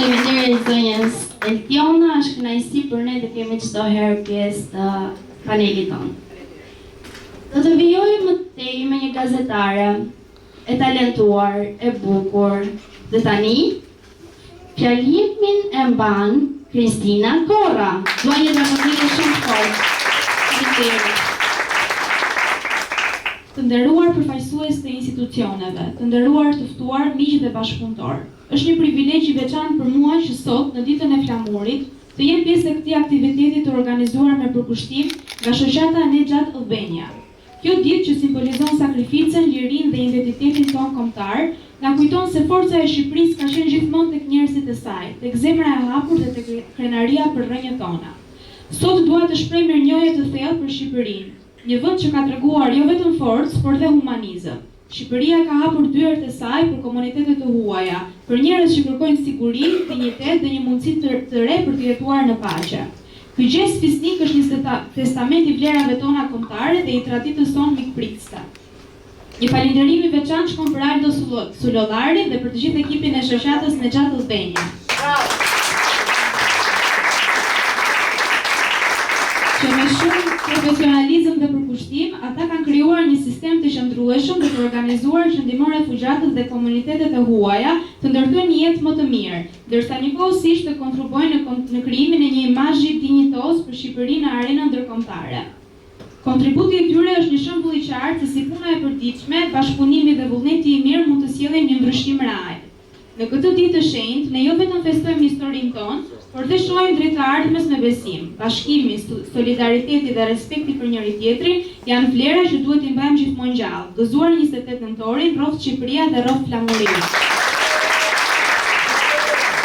Faleminderit zonjës Eltiona, është kënaqësi për ne të kemi çdo herë pjesë të panelit tonë. Do të vijoj më tej me një gazetare e talentuar, e bukur, dhe tani fjalimin e mban Kristina Korra. Dua një aplaudim shumë fort. Faleminderit. Të nderuar përfaqësues të institucioneve, të nderuar të ftuar miq dhe bashkëpunëtor. Është një privilegj i veçantë për mua që sot, në ditën e flamurit, të jem pjesë e këtij aktiviteti të organizuar me përkushtim nga shoqata Nexhat Albania. Kjo ditë që simbolizon sakrificën, lirinë dhe identitetin tonë kombëtar, na kujton se forca e Shqipërisë ka qenë gjithmonë tek njerëzit e saj, tek zemra e hapur dhe tek krenaria për rrënjët tona. Sot dua të shpreh mirënjohje të thellë për Shqipërinë, një vend që ka treguar jo vetëm forcë, por dhe humanizëm. Shqipëria ka hapur dyert e saj për komunitete të huaja, për njerëz që kërkojnë siguri, dinjitet dhe një mundësi të re për të jetuar në paqe. Ky gest fisnik është një testament i vlerave tona kombëtare dhe i traditës tonë mikpritëse. Një falënderim i veçantë shkon për Aldo Sulollari dhe për të gjithë ekipin e shoqatës Nexhat Albania. Që me shumë profesionalizëm dhe përkushtim, ata kanë krijuar një sistem të qëndrueshëm dhe të organizuar që ndihmon refugjatët dhe komunitetet e huaja të ndërtojnë një jetë më të mirë, ndërsa njëkohësisht të kontribuojnë në krijimin e një imazhi dinjitoz për Shqipërinë në arenën ndërkombëtare. Kontributi i tyre është një shembull i qartë se si puna e përditshme, bashkëpunimi dhe vullneti i mirë mund të sjellin një ndryshim real. Në këtë ditë të shenjtë, ne jo vetëm festojmë historinë tonë, por dhe shohim drejt të ardhmes me besim. Bashkimi, solidariteti dhe respekti për njëri tjetrin janë vlera që duhet i mbajmë gjithmonë gjallë. Gëzuar 28 nëntorin, rroft Shqipëria dhe rroft flamuria.